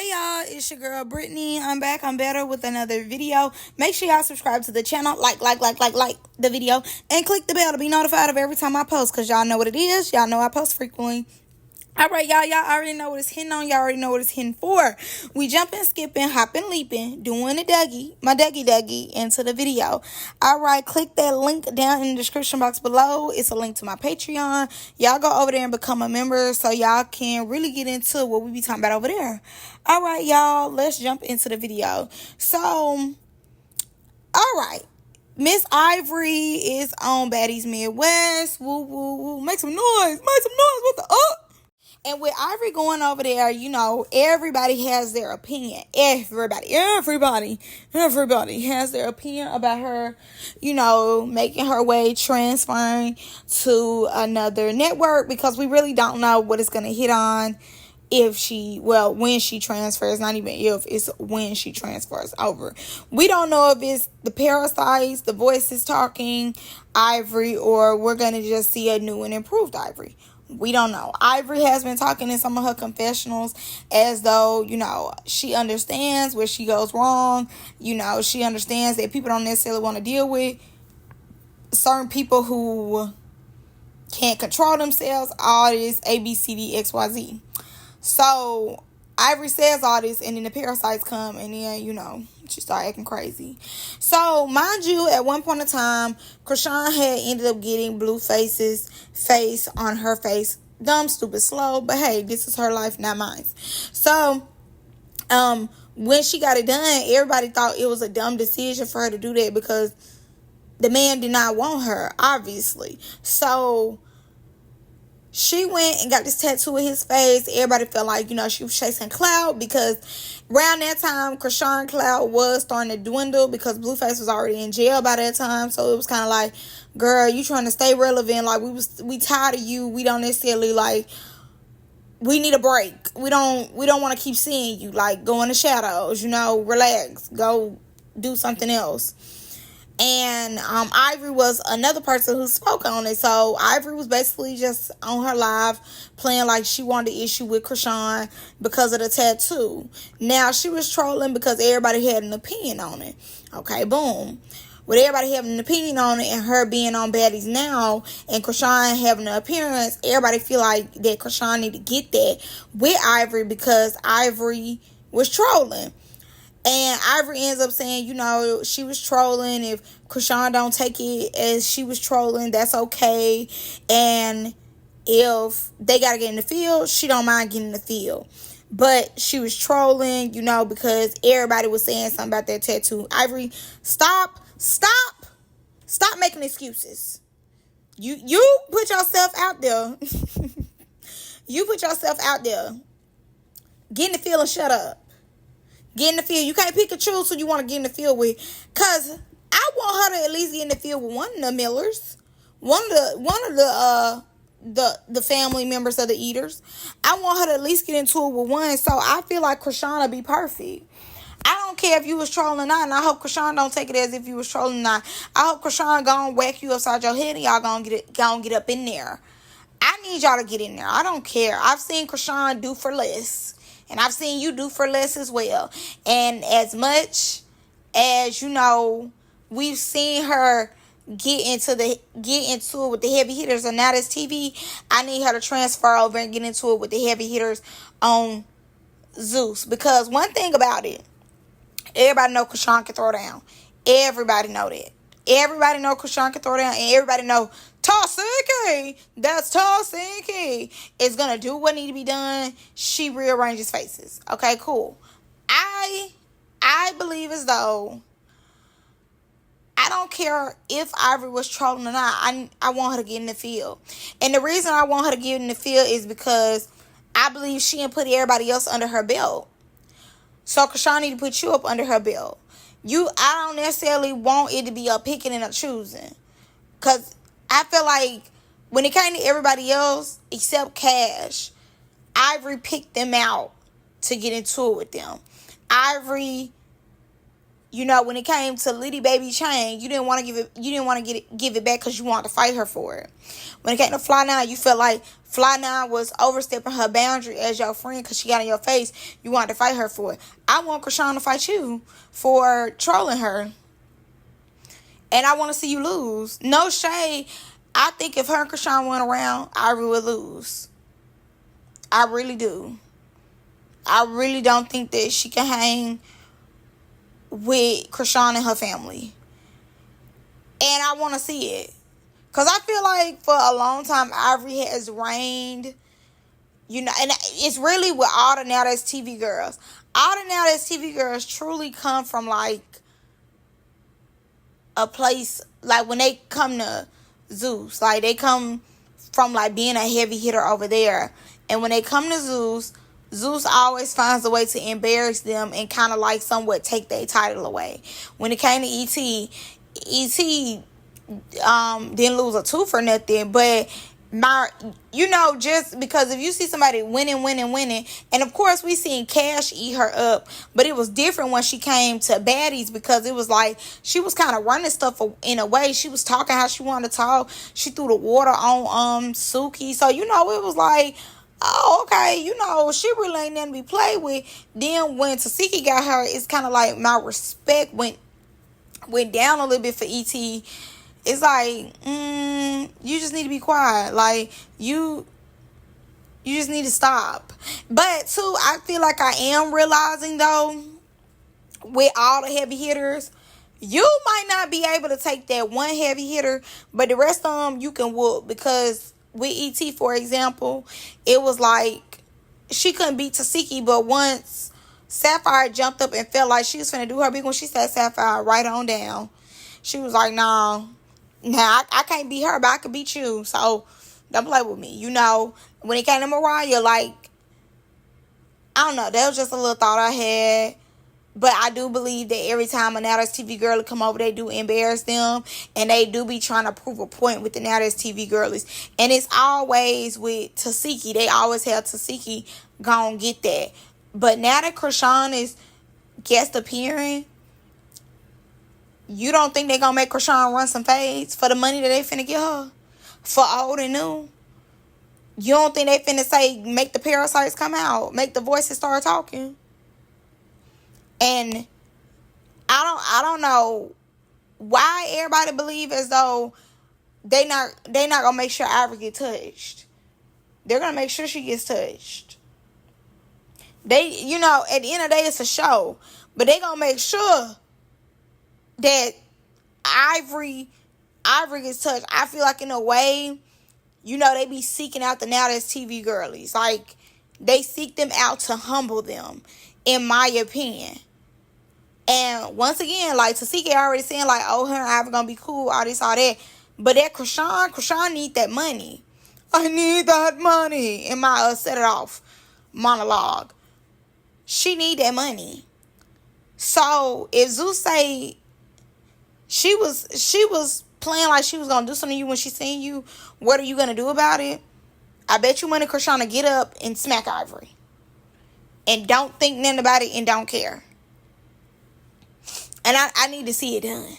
Hey y'all, it's your girl Brittany. I'm back. I'm better with another video. Make sure y'all subscribe to the channel, like the video, and click the bell to be notified of every time I post, because y'all know what it is. Y'all know I post frequently. Alright, y'all already know what it's hitting on. Y'all already know what it's hitting for. We jumping, skipping, hopping, leaping, doing the Dougie, my Dougie into the video. Alright, click that link down in the description box below. It's a link to my Patreon. Y'all go over there and become a member so y'all can really get into what we be talking about over there. Alright, y'all, let's jump into the video. So, alright. Miss Ivory is on Baddies Midwest. Woo, woo, woo. Make some noise. Make some noise. What the up? And with Ivory going over there, you know, everybody has their opinion. Everybody has their opinion about her, you know, making her way, transferring to another network, because we really don't know what it's going to hit on when she transfers. Not even if, it's when she transfers over. We don't know if it's the parasites, the voices talking Ivory, or we're going to just see a new and improved Ivory. We don't know. Ivory has been talking in some of her confessionals as though, you know, she understands where she goes wrong. You know, she understands that people don't necessarily want to deal with certain people who can't control themselves. All this A, B, C, D, X, Y, Z. So, Ivory says all this, and then the parasites come, and then, you know, she started acting crazy. So, mind you, at one point in time, Chrisean had ended up getting Blueface's face on her face. Dumb, stupid, slow, but hey, this is her life, not mine. So, when she got it done, everybody thought it was a dumb decision for her to do that, because the man did not want her, obviously. So, she went and got this tattoo of his face. Everybody felt like, you know, she was chasing clout, because around that time, Chrisean clout was starting to dwindle, because Blueface was already in jail by that time. So it was kind of like, girl, you trying to stay relevant. Like, we tired of you. We don't necessarily, like, we need a break. We don't want to keep seeing you. Like, go in the shadows, you know, relax, go do something else. And Ivory was another person who spoke on it. So Ivory was basically just on her live playing like she wanted to issue with Chrisean because of the tattoo. Now, she was trolling because everybody had an opinion on it. Okay, boom. With everybody having an opinion on it, and her being on Baddies now, and Chrisean having an appearance, everybody feel like that Chrisean need to get that with Ivory, because Ivory was trolling. And Ivory ends up saying, you know, she was trolling. If Chrisean don't take it as she was trolling, that's okay. And if they got to get in the field, she don't mind getting in the field. But she was trolling, you know, because everybody was saying something about that tattoo. Ivory, stop making excuses. You put yourself out there. You put yourself out there. Get in the field and shut up. Get in the field. You can't pick and choose who you want to get in the field with. Because I want her to at least get in the field with one of the Millers. One of the family members of the Eaters. I want her to at least get into it with one. So I feel like Chrisean will be perfect. I don't care if you was trolling or not, and I hope Chrisean don't take it as if you was trolling or not. I hope Chrisean gonna whack you upside your head, and y'all gonna get up in there. I need y'all to get in there. I don't care. I've seen Chrisean do for less. And I've seen you do for less as well. And as much as, you know, we've seen her get into it with the heavy hitters on Now That's TV, I need her to transfer over and get into it with the heavy hitters on Zeus. Because one thing about it, everybody know Chrisean can throw down. Everybody know that. Everybody know Chrisean can throw down, and everybody know Tossiki, that's Tossiki, is gonna do what need to be done. She rearranges faces. Okay, cool. I believe as though, I don't care if Ivory was trolling or not. I want her to get in the field, and the reason I want her to get in the field is because I believe she and put everybody else under her belt. So Chrisean need to put you up under her belt. I don't necessarily want it to be a picking and a choosing. Because I feel like when it came to everybody else except Cash, Ivory picked them out to get into it with them. Ivory You know, when it came to Liddy Baby Chain, you didn't want to give it. You didn't want to give it back because you wanted to fight her for it. When it came to Fly 9, you felt like Fly 9 was overstepping her boundary as your friend because she got in your face. You wanted to fight her for it. I want Chrisean to fight you for trolling her, and I want to see you lose. No shade. I think if her and Chrisean went around, Ivory would lose. I really do. I really don't think that she can hang with Chrisean and her family. And I want to see it. Because I feel like for a long time, Ivory has reigned, you know, and it's really with all the Now That's TV girls. All the Now That's TV girls truly come from, like, a place, like, when they come to Zeus, like, they come from, like, being a heavy hitter over there. And when they come to Zeus always finds a way to embarrass them and kind of like somewhat take their title away. When it came to ET didn't lose a tooth or nothing, but just because if you see somebody winning, and of course we seen Cash eat her up, but it was different when she came to Baddies because it was like she was kind of running stuff in a way. She was talking how she wanted to talk. She threw the water on Suki, so it was like, oh, okay, she really ain't nothing to be played with. Then when Tasiki got her, it's kind of like my respect went down a little bit for E.T. It's like, you just need to be quiet. Like, you just need to stop. But, too, I feel like I am realizing, though, with all the heavy hitters, you might not be able to take that one heavy hitter, but the rest of them you can whoop. Because with E.T., for example, it was like she couldn't beat Tasiki, but once Sapphire jumped up and felt like she was finna do her big one, she sat Sapphire right on down. She was like, nah, I can't beat her, but I can beat you, so don't play with me. When it came to Mariah, like, I don't know, that was just a little thought I had. But I do believe that every time a Now That's TV girl will come over, they do embarrass them. And they do be trying to prove a point with the Now That's TV girlies. And it's always with Tasiki. They always have Tasiki gon' get that. But now that Chrisean is guest appearing, you don't think they gonna make Chrisean run some fades for the money that they finna get her? For old and new? You don't think they finna say, make the parasites come out? Make the voices start talking? And I don't know why everybody believe as though they not gonna make sure Ivory get touched. They're gonna make sure she gets touched. They, at the end of the day, it's a show, but they gonna make sure that Ivory gets touched. I feel like in a way, they be seeking out the Now That's TV girlies. Like, they seek them out to humble them, in my opinion. And once again, like, Tasiki already saying, like, oh, her and Ivory gonna be cool, all this, all that. But that Chrisean need that money. I need that money. In my set it off monologue. She need that money. So, if Zeus say she was playing like she was gonna do something to you when she seen you, what are you gonna do about it? I bet you money Chrisean to get up and smack Ivory. And don't think nothing about it and don't care. And I need to see it done.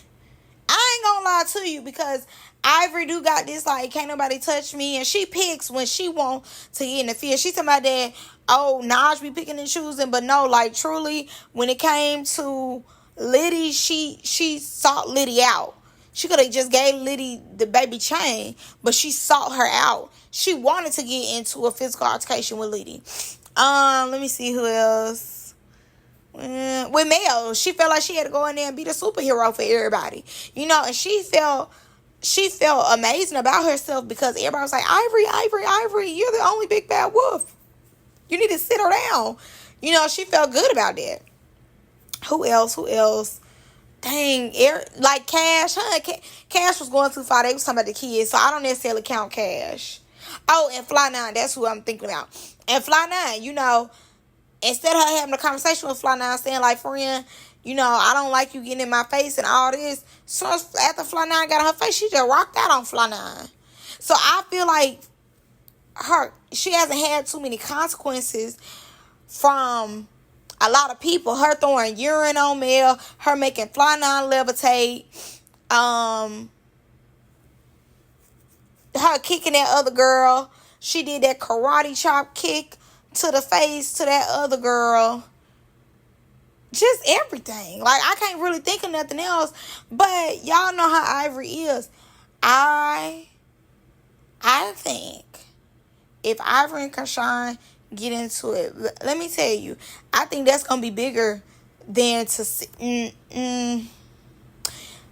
I ain't gonna lie to you because Ivory do got this, like, can't nobody touch me. And she picks when she want to get in the field. She talking about that, oh, Naj be picking and choosing. But no, like, truly, when it came to Liddy, she sought Liddy out. She could have just gave Liddy the baby chain, but she sought her out. She wanted to get into a physical altercation with Liddy. Let me see who else. With Mel, she felt like she had to go in there and be the superhero for everybody, and she felt amazing about herself because everybody was like, Ivory, you're the only big bad wolf. You need to sit her down. She felt good about that. Who else? Dang, like Cash, Cash was going too far. They was talking about the kids, so I don't necessarily count Cash. Oh, and Fly 9, that's who I'm thinking about. And Fly 9, instead of her having a conversation with Fly 9 saying, like, friend, I don't like you getting in my face and all this. So after Fly 9 got in her face, she just rocked out on Fly 9. So I feel like she hasn't had too many consequences from a lot of people. Her throwing urine on Mel, her making Fly Nine levitate, her kicking that other girl. She did that karate chop kick to the face to that other girl. Just everything. Like, I can't really think of nothing else. But y'all know how Ivory is. I think if Ivory and Chrisean get into it, let me tell you, I think that's gonna be bigger than to.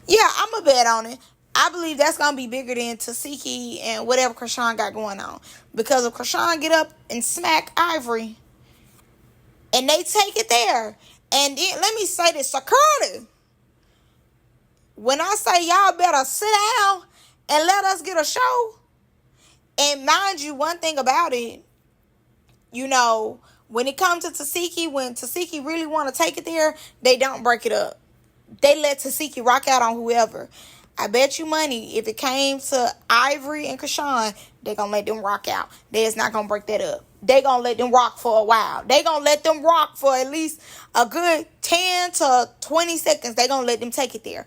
Yeah, I'm a bet on it. I believe that's gonna be bigger than Tasiki and whatever Chrisean got going on. Because if Chrisean get up and smack Ivory, and they take it there, and then let me say this, security. When I say y'all better sit down and let us get a show, and mind you, one thing about it, you know, when it comes to Tasiki, when Tasiki really want to take it there, they don't break it up. They let Tasiki rock out on whoever. I bet you money, if it came to Ivory and Chrisean, they gonna let them rock out. They is not gonna break that up. They gonna let them rock for a while. They gonna let them rock for at least a good 10 to 20 seconds. They gonna let them take it there.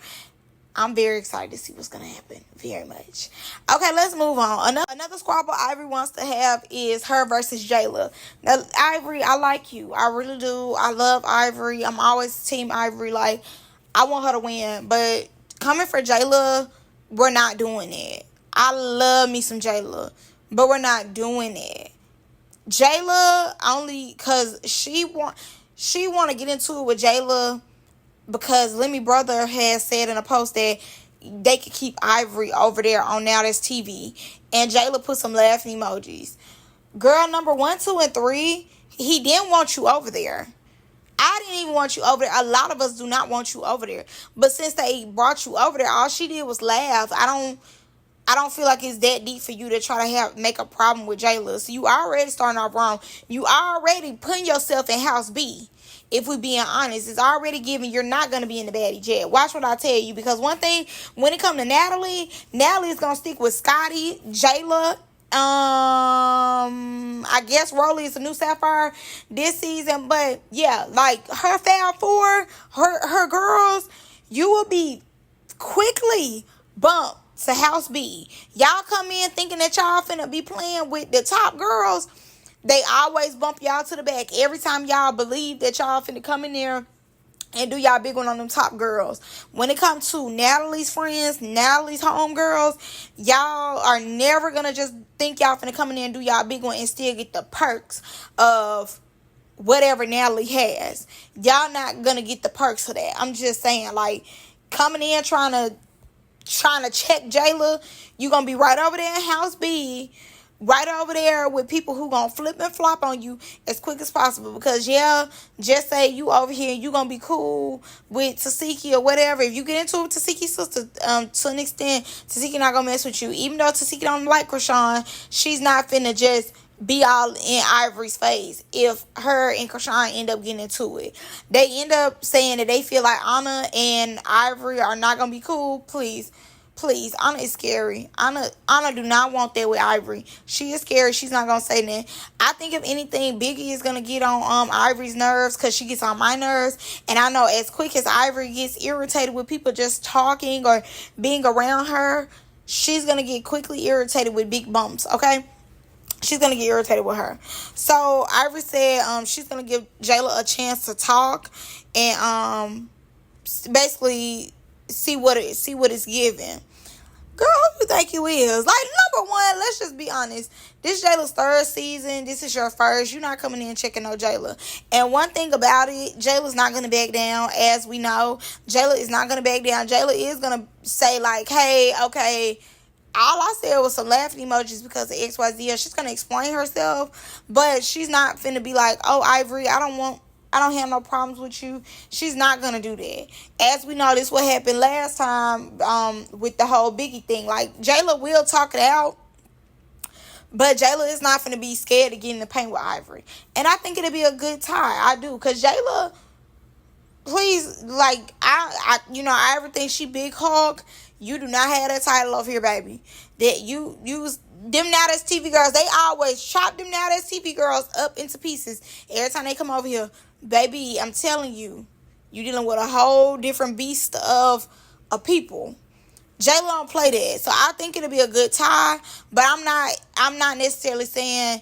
I'm very excited to see what's going to happen. Very much. Okay, let's move on. Another squabble Ivory wants to have is her versus Jayla. Now, Ivory, I like you. I really do. I love Ivory. I'm always team Ivory. Like, I want her to win. But coming for Jayla, we're not doing it. I love me some Jayla. But we're not doing it. Jayla, only because she want to get into it with Jayla, because Lemmy Brother has said in a post that they could keep Ivory over there on Now That's TV. And Jayla put some laughing emojis. Girl, number 1, 2, and 3, he didn't want you over there. I didn't even want you over there. A lot of us do not want you over there. But since they brought you over there, all she did was laugh. I don't feel like it's that deep for you to try to make a problem with Jayla. So you already starting off wrong. You already putting yourself in House B. If we're being honest, it's already given you're not going to be in the baddie jet. Watch what I tell you. Because one thing, when it comes to Natalie is going to stick with Scotty, Jayla. I guess Rolly is a new Sapphire this season. But yeah, like her Fab Four, her girls, you will be quickly bumped to House B. Y'all come in thinking that y'all finna be playing with the top girls. They always bump y'all to the back. Every time y'all believe that y'all finna come in there and do y'all big one on them top girls. When it comes to Natalie's friends, Natalie's homegirls, y'all are never gonna just think y'all finna come in there and do y'all big one and still get the perks of whatever Natalie has. Y'all not gonna get the perks of that. I'm just saying, like, coming in trying to check Jayla, you gonna be right over there in House B. Right over there with people who gonna flip and flop on you as quick as possible. Because, yeah, just say you over here and you gonna be cool with Tasiki or whatever. If you get into it with Tasiki's sister, to an extent, Tasiki not gonna mess with you. Even though Tasiki don't like Chrisean, she's not finna just be all in Ivory's face if her and Chrisean end up getting into it. They end up saying that they feel like Anna and Ivory are not gonna be cool. Please, Anna is scary. Anna do not want that with Ivory. She is scary. She's not going to say that. I think if anything, Biggie is going to get on Ivory's nerves because she gets on my nerves. And I know as quick as Ivory gets irritated with people just talking or being around her, she's going to get quickly irritated with big bumps, okay? She's going to get irritated with her. So Ivory said she's going to give Jayla a chance to talk and basically see what it's giving. Girl, who you think you is? Like, number one, let's just be honest. This Jayla's third season. This is your first. You're not coming in and checking no Jayla. And one thing about it, Jayla's not going to back down, as we know. Jayla is not going to back down. Jayla is going to say, like, hey, okay, all I said was some laughing emojis because of XYZ. She's going to explain herself, but she's not finna be like, oh, Ivory, I don't have no problems with you. She's not going to do that. As we know, this what happened last time with the whole Biggie thing. Like, Jayla will talk it out, but Jayla is not going to be scared to get in the paint with Ivory. And I think it'll be a good tie. I do. Because Jayla, please, like, Ivory thinks she big hog. You do not have that title over here, baby. That you them now that's TV girls, they always chop them now that's TV girls up into pieces every time they come over here. Baby, I'm telling you, you dealing with a whole different beast of people. Jayla don't play that, so I think it'll be a good tie. But I'm not necessarily saying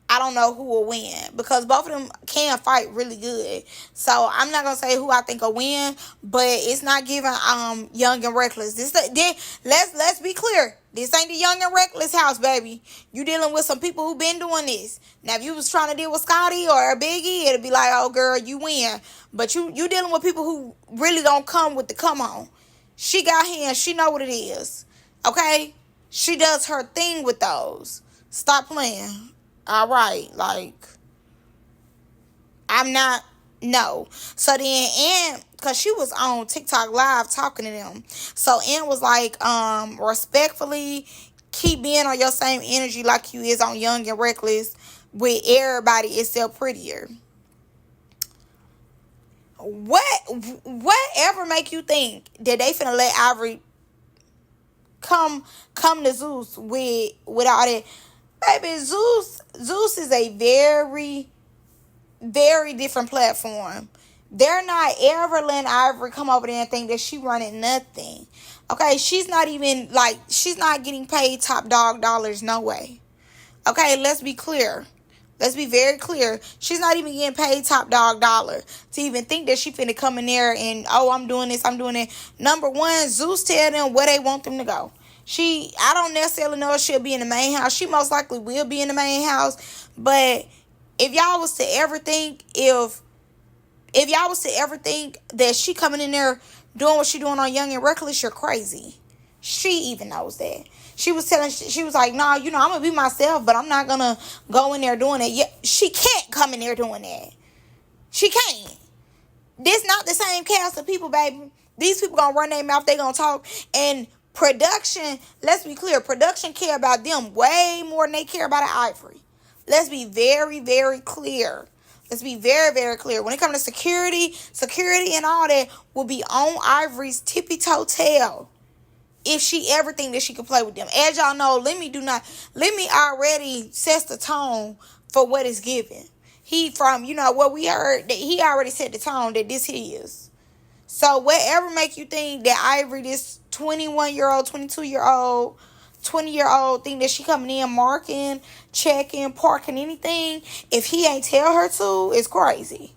I don't know who will win, because both of them can fight really good. So I'm not gonna say who I think will win, but it's not giving Young and Reckless. Let's be clear. This ain't the Young and Reckless house, baby. You dealing with some people who been doing this. Now, if you was trying to deal with Scotty or Biggie, it'd be like, oh girl, you win. But you dealing with people who really don't come with the come on. She got hands. She know what it is. Okay? She does her thing with those. Stop playing. All right. Like, I'm not. No. So then Ann, because she was on TikTok live talking to them. So Ann was like, respectfully, keep being on your same energy like you is on Young and Reckless with everybody except Prettier. Whatever make you think that they finna let Ivory come to Zeus with all that? Baby, Zeus is a very, very different platform. They're not ever letting Ivory come over there and think that she running nothing. Okay, she's not getting paid top dog dollars, no way. Okay, let's be clear. Let's be very clear. She's not even getting paid top dog dollar to even think that she finna come in there and, oh, I'm doing this, I'm doing that. Number one, Zeus tell them where they want them to go. I don't necessarily know if she'll be in the main house. She most likely will be in the main house. But if y'all was to ever think, if y'all was to ever think that she coming in there doing what she doing on Young and Reckless, you're crazy. She even knows that. She was like, nah, I'm going to be myself, but I'm not going to go in there doing it. Yeah, she can't come in there doing that. She can't. This not the same cast of people, baby. These people going to run their mouth. They going to talk. And production, let's be clear, production care about them way more than they care about an Ivory. Let's be very, very clear. Let's be very, very clear. When it comes to security and all that will be on Ivory's tippy-toe tail. If she ever think that she can play with them. As y'all know, Let me already sets the tone for what is given. He from, what we heard, that he already set the tone that this is. So whatever make you think that Ivory, this 21-year-old, 22-year-old, 20-year-old, think that she coming in marking, checking, parking, anything, if he ain't tell her to, it's crazy.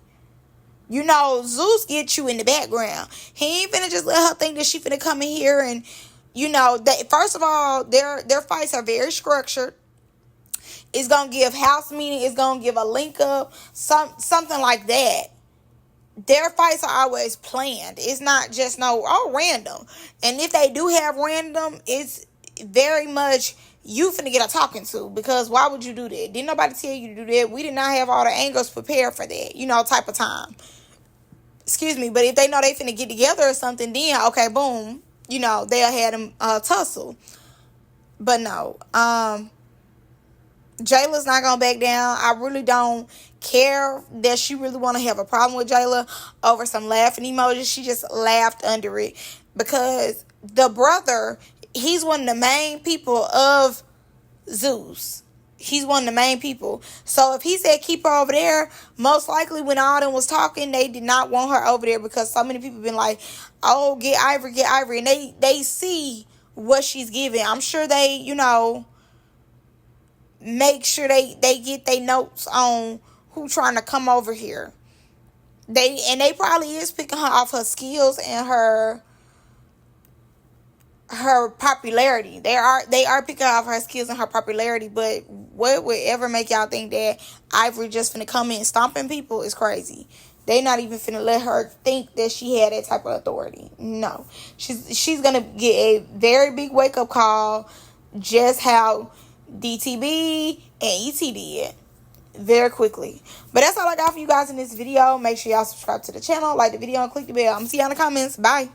Zeus get you in the background. He ain't finna just let her think that she finna come in here and, first of all, their fights are very structured. It's gonna give house meeting. It's gonna give a link up, something like that. Their fights are always planned. It's not just random. And if they do have random, it's very much you finna get a talking to, because why would you do that? Didn't nobody tell you to do that? We did not have all the angles prepared for that, type of time. Excuse me, but if they know they finna get together or something, then okay, boom, they'll have them tussle. But no, Jayla's not gonna back down. I really don't care that she really want to have a problem with Jayla over some laughing emojis. She just laughed under it because the brother, he's one of the main people of Zeus. He's one of the main people. So if he said keep her over there, most likely when all them was talking, they did not want her over there because so many people been like, oh, get Ivory. And they see what she's giving. I'm sure they, make sure they get their notes on who trying to come over here. They probably is picking her off her skills and her popularity. They are picking off her skills and her popularity, but what would ever make y'all think that Ivory just finna come in stomping people is crazy. They not even finna let her think that she had that type of authority. No. She's gonna get a very big wake up call, just how DTB and ET did, very quickly. But that's all I got for you guys in this video. Make sure y'all subscribe to the channel, like the video, and click the bell. I'm see you in the comments. Bye.